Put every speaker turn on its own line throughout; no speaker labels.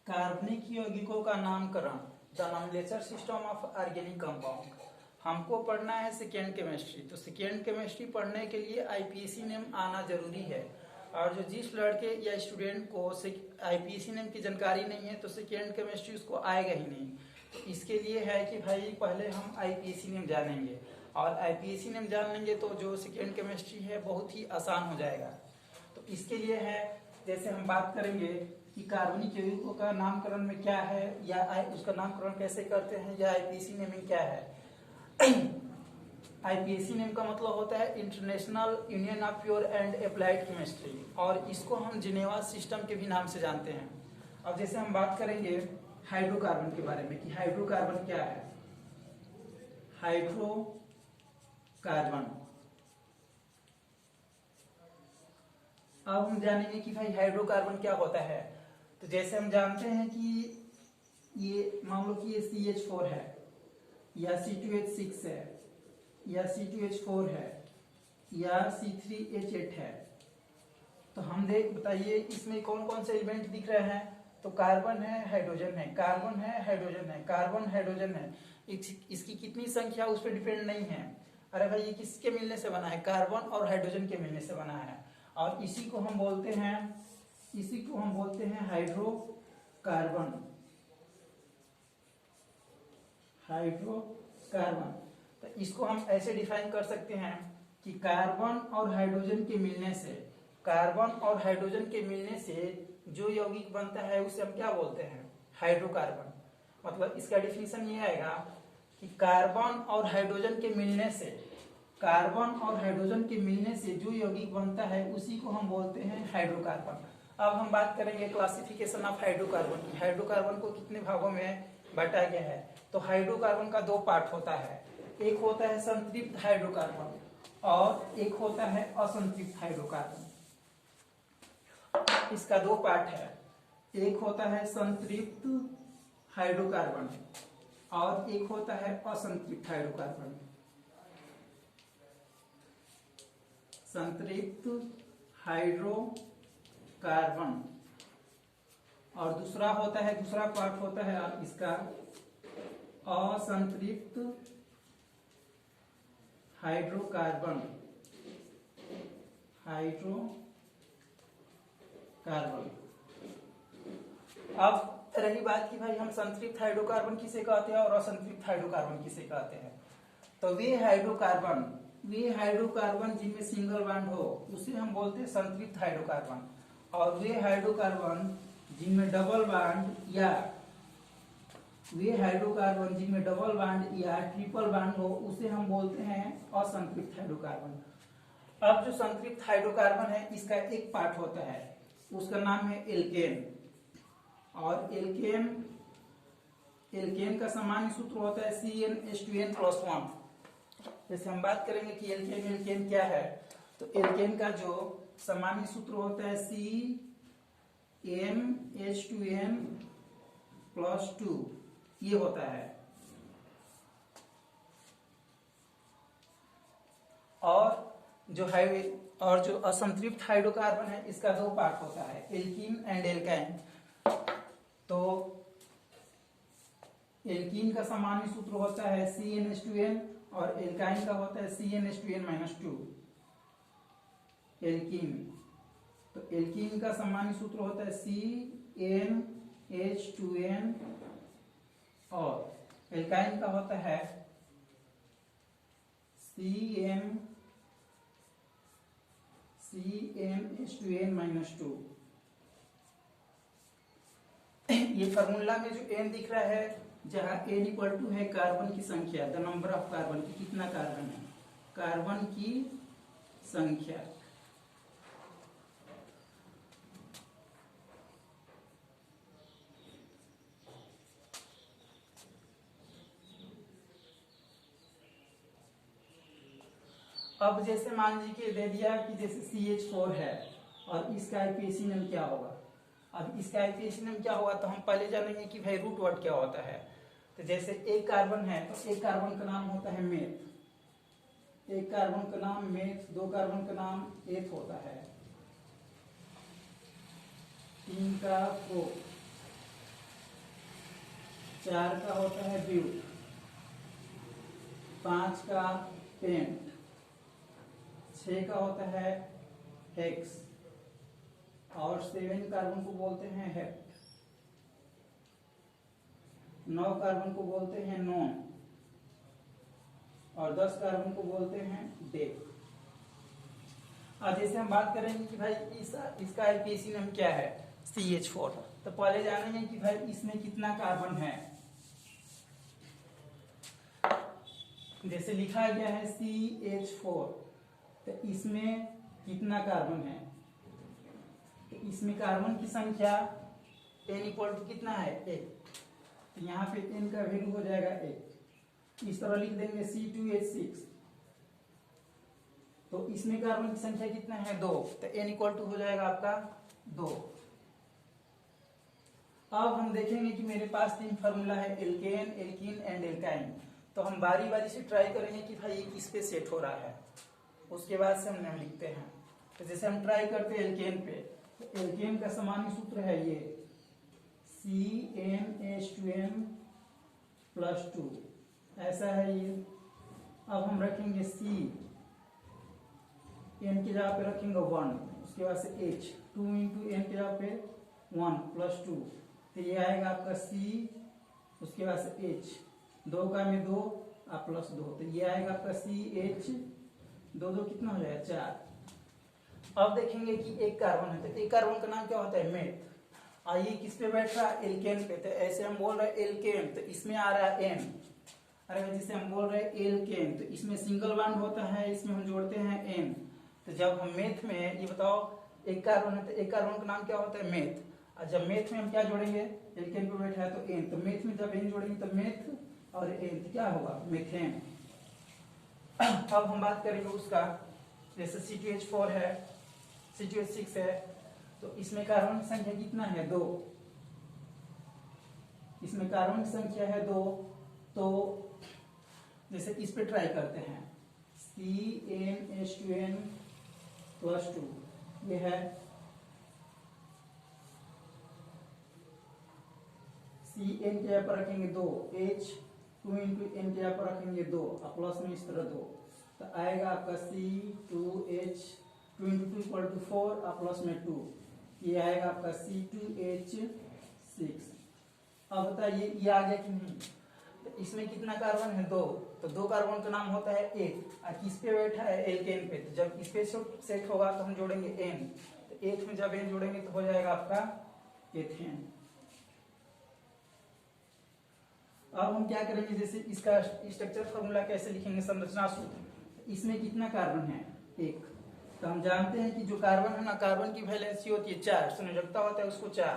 कार्बनिक यौगिकों का नामकरण, the nomenclature system of organic compound. हमको पढ़ना है सेकेंड केमिस्ट्री। तो सेकेंड केमिस्ट्री पढ़ने के लिए आईपीएसी नेम आना जरूरी है। और जो जिस लड़के या स्टूडेंट को आईपीएसी नेम की जानकारी नहीं है तो सेकेंड केमिस्ट्री उसको आएगा ही नहीं। तो इसके लिए है कि भाई पहले हम आईपीएसी नेम जानेंगे, और आईपीएसी नेम जान लेंगे तो जो सेकेंड केमिस्ट्री है बहुत ही आसान हो जाएगा। तो इसके लिए है, जैसे हम बात करेंगे कि कार्बनिक यौगिकों का नामकरण में क्या है, या उसका नामकरण कैसे करते हैं, या आईपीएसी नेमिंग क्या है। आईपीएसी नेम का मतलब होता है international union of pure and applied chemistry, और इसको हम जिनेवा सिस्टम के भी नाम से जानते हैं। अब जैसे हम बात करेंगे हाइड्रोकार्बन के बारे में कि हाइड्रोकार्बन क्या है। हाइड्रोकार्बन, अब हम जानेंगे कि भाई हाइड्रोकार्बन क्या होता है। तो जैसे हम जानते हैं कि ये मान लो कि ये CH4 है, या C2H6 है, या C2H4 है, या C3H8 है। तो हम बताइए इसमें कौन कौन से एलिमेंट दिख रहे हैं। तो कार्बन है, हाइड्रोजन है, कार्बन है, हाइड्रोजन है, कार्बन हाइड्रोजन है। इसकी कितनी संख्या उस पर डिपेंड नहीं है। अरे भाई ये किसके मिलने से बना है, कार्बन और हाइड्रोजन के मिलने से बना है। और इसी को हम बोलते हैं हाइड्रोकार्बन। हाइड्रोकार्बन, तो इसको हम ऐसे डिफाइन कर सकते हैं कि कार्बन और हाइड्रोजन के मिलने से, कार्बन और हाइड्रोजन के मिलने से जो यौगिक बनता है उसे हम क्या बोलते हैं, हाइड्रोकार्बन। मतलब इसका डिफिनीशन ये आएगा कि कार्बन और हाइड्रोजन के मिलने से, कार्बन और हाइड्रोजन के मिलने से जो यौगिक बनता है उसी को हम बोलते हैं हाइड्रोकार्बन। अब हम बात करेंगे क्लासिफिकेशन ऑफ हाइड्रोकार्बन की। हाइड्रोकार्बन को कितने भागों में बांटा गया है। तो हाइड्रोकार्बन का दो पार्ट होता है, एक होता है संतृप्त हाइड्रोकार्बन और एक होता है असंतृप्त हाइड्रोकार्बन। इसका दो पार्ट है, एक होता है संतृप्त हाइड्रोकार्बन और एक होता है असंतृप्त हाइड्रोकार्बन। संतृप्त हाइड्रोकार्बन और दूसरा पार्ट होता है इसका असंतृप्त हाइड्रोकार्बन। अब रही बात कि भाई हम संतृप्त हाइड्रोकार्बन किसे कहते हैं और असंतृप्त हाइड्रोकार्बन किसे कहते हैं। तो वे हाइड्रोकार्बन जिनमें सिंगल बॉन्ड हो उसे हम बोलते हैं संतृप्त हाइड्रोकार्बन, और वे हाइड्रोकार्बन जिनमें डबल बॉन्ड या ट्रिपल बॉन्ड हो उसे हम बोलते हैं असंतृप्त हाइड्रोकार्बन। अब जो संतृप्त हाइड्रोकार्बन है इसका एक पार्ट होता है, उसका नाम है एल्केन। और एल्केन का सामान्य सूत्र होता है CnH2n+1। जैसे हम बात करेंगे कि एल्केन क्या है, तो एल्केन का जो सामान्य सूत्र होता है CmH2n+2 ये होता है। और जो असंतृप्त हाइड्रोकार्बन है इसका दो पार्ट होता है, एल्कीन एंड एल्काइन। तो एल्कीन का सामान्य सूत्र होता है CnH2n और एल्काइन का होता है CnH2n-2। एल्कीन, तो एल्कीन का सामान्य सूत्र होता है CnH2n और एल्काइन का होता है CnH2n-2। ये फार्मूला में जो n दिख रहा है, जहां n इक्वल टू है कार्बन की संख्या, द नंबर ऑफ कार्बन की, कितना कार्बन है, कार्बन की संख्या। अब जैसे मान लीजिए दे दिया कि जैसे CH4 है और इसका आईपीएसी नेम क्या होगा। अब इसका आईपीएसी नेम क्या होगा तो हम पहले जानेंगे कि भाई रूट वर्ड क्या होता है। तो जैसे एक कार्बन है तो एक कार्बन का नाम होता है मेथ, एक कार्बन का नाम मेथ, दो कार्बन का नाम एथ होता है, तीन का प्रो, 4 का होता है ब्यूट, 5 का पेंट, 6 का होता है हेक्स और 7 कार्बन को बोलते हैं हेप्ट, 9 कार्बन को बोलते हैं नॉन और 10 कार्बन को बोलते हैं डेक। आज जैसे हम बात करेंगे कि भाई इसका आईपीएसी नाम क्या है, CH4। तो पहले जानेंगे कि भाई इसमें कितना कार्बन है। जैसे लिखा गया है CH4, तो इसमें कितना कार्बन है, तो इसमें कार्बन की संख्या n इक्वल टू कितना है 1, तो यहाँ पे n का वैल्यू हो जाएगा 1। इस तरह लिख देंगे C2H6, तो इसमें कार्बन की संख्या कितना है 2, तो n इक्वल टू हो जाएगा आपका 2। अब हम देखेंगे कि मेरे पास 3 फार्मूला है, एल्केन, एल्कीन एंड एल्काइन। तो हम बारी बारी से ट्राई करेंगे कि भाई ये किस पे सेट हो रहा है, उसके बाद से हम नाम लिखते हैं। तो जैसे हम ट्राई करते हैं एल्केन पे, तो एल्केन का सामान्य सूत्र है ये CnH2n+2, ऐसा है ये। अब हम रखेंगे C, n की जगह पे रखेंगे 1, उसके बाद से H, 2 इंटू n की जगह पे 1 + 2, तो ये आएगा आपका C, उसके बाद से H, 2 का में 2 और +2, तो ये आएगा आपका CH, 2 2 कितना हो जाएगा 4। अब देखेंगे कि एक कार्बन है, तो एक कार्बन का नाम क्या होता है मेथ। आइए किस पे बैठ रहा है, एल्केन पे, तो ऐसे हम बोल रहे हैं एल्केन, तो इसमें आ रहा है N। अरे जिसे हम बोल रहे हैं एल्केन, तो इसमें सिंगल बॉन्ड होता है, इसमें हम जोड़ते हैं N। तो जब हम मेथ में, ये बताओ एक कार्बन है तो एक कार्बन का नाम क्या होता है मेथ, और जब मेथ में हम क्या जोड़ेंगे, एल्केन पे बैठा है तो N, तो मेथ में जब N जोड़ेंगे तो मेथ और N तो क्या होगा मेथेन। अब हम बात करेंगे उसका, जैसे C2H4 है, C2H6 है, तो इसमें कार्बन की संख्या कितना है 2, इसमें कार्बन की संख्या है 2। तो जैसे इस पे ट्राई करते हैं, CnH2n+2, ये है Cn के पर रखेंगे 2, H 2 इंटू n के पर रखेंगे 2 और प्लस में इस तरह 2, तो आएगा आपका C2H, 2 इंटू 2 इक्वल टू 4 और प्लस में 2, ये आएगा आपका C2H6। अब बताइए ये आ गया कि नहीं, तो इसमें कितना कार्बन है 2, तो 2 कार्बन का नाम होता है एक, और किस पे बैठा है एल्केन पे, तो जब इस पे सेट होगा तो हम जोड़ेंगे N, तो एक में जब N जोड़ेंगे तो हो जाएगा आपका एथेन। अब हम क्या करेंगे, जैसे इसका स्ट्रक्चर फॉर्मूला कैसे लिखेंगे, संरचना सूत्र। इसमें कितना कार्बन है 1, तो हम जानते हैं कि जो कार्बन है ना, कार्बन की वैलेंसी होती है 4, संयोजकता होता है उसको 4,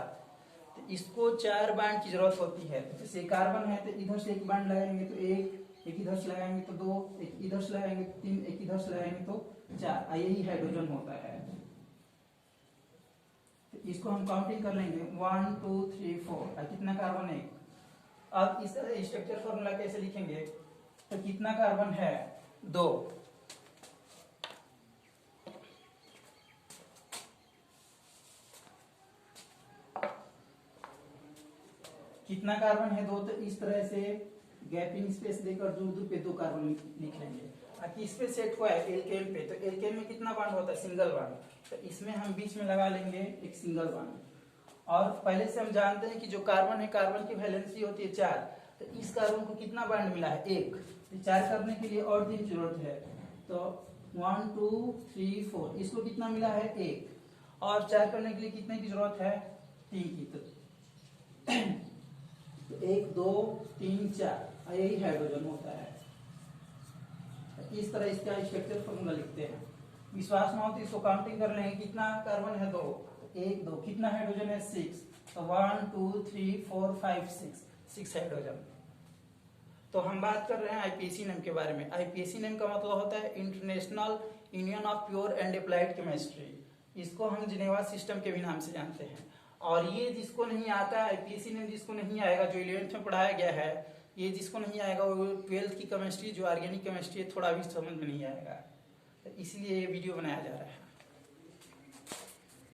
तो इसको 4 बांड की जरूरत होती है। तो जैसे कार्बन है तो इधर से एक बांड लगाएंगे तो एक इधर से लगाएंगे तो 2, एक इधर से लगाएंगे तो 3, एक इधर से लगाएंगे तो 4, यही हाइड्रोजन होता है। तो इसको हम काउंटिंग कर लेंगे 1 2 3 4, कितना कार्बन है। अब इस स्ट्रक्चर फॉर्मूला कैसे लिखेंगे, तो कितना कार्बन है 2, कितना कार्बन है 2, तो इस तरह से गैपिंग स्पेस देकर दूर दूर पे 2 कार्बन लिख लेंगे। किस पे सेट हुआ है एल्केन पे, तो एल्केन में कितना बॉन्ड होता है सिंगल बॉन्ड, तो इसमें हम बीच में लगा लेंगे एक सिंगल बॉन्ड। और पहले से हम जानते हैं कि जो कार्बन है, कार्बन की वैलेंसी होती है 4, तो इस कार्बन को कितना बॉन्ड मिला है 1, तो 4 करने के लिए और 3 की जरूरत है, तो 1 2 3 4, इसको कितना मिला है 1, और 4 करने के लिए कितने की जरूरत है 3 की, तो 1 2 3 4, यही हाइड्रोजन होता है। इस तरह इसका स्ट्रक्चर फॉर्मूला लिखते हैं। विश्वास ना हो तो इसको काउंटिंग कर लेंगे, कितना कार्बन है 2, 1 2, कितना हाइड्रोजन है 6, तो 1 2 3 4 5 6 हाइड्रोजन। तो हम बात कर रहे हैं आईपीएसी नेम के बारे में। आईपीएसी नेम का मतलब होता है international union of pure and applied chemistry. इसको हम जिनेवा सिस्टम के भी नाम से जानते हैं। और ये जिसको नहीं आता आईपीएसी नेम, जिसको नहीं आएगा, जो 11th में पढ़ाया गया है, ये जिसको नहीं आएगा वो 12th की केमिस्ट्री जो ऑर्गेनिक केमिस्ट्री है थोड़ा भी समझ में नहीं आएगा, तो इसलिए ये वीडियो बनाया जा रहा है।